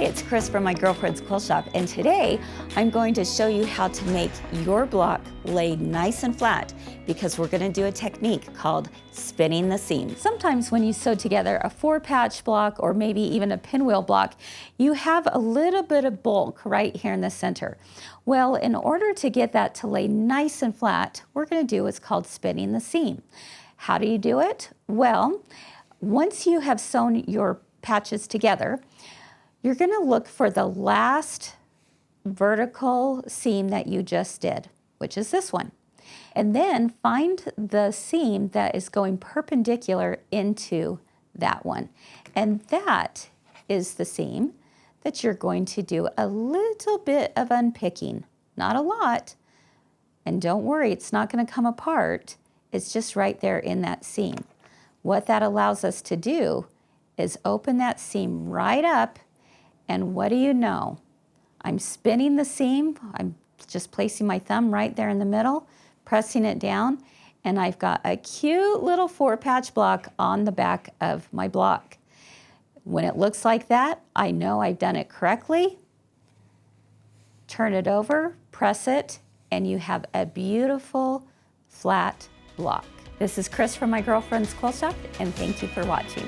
it's Kris from my girlfriend's quilt shop, and today I'm going to show you how to make your block lay nice and flat because we're going to do a technique called spinning the seam. Sometimes when you sew together a 4-patch block or maybe even a pinwheel block, you have a little bit of bulk right here in the center. Well, in order to get that to lay nice and flat, we're going to do what's called spinning the seam. How do you do it? Well, once you have sewn your patches together, you're going to look for the last vertical seam that you just did, which is this one. And then find the seam that is going perpendicular into that one. And that is the seam that you're going to do a little bit of unpicking. Not a lot. And don't worry, it's not going to come apart. It's just right there in that seam. What that allows us to do is open that seam right up, and what do you know? I'm spinning the seam. I'm just placing my thumb right there in the middle, pressing it down, and I've got a cute little 4-patch block on the back of my block. When it looks like that, I know I've done it correctly. Turn it over, press it, and you have a beautiful flat block. This is Kris from my girlfriend's quilt shop, and thank you for watching.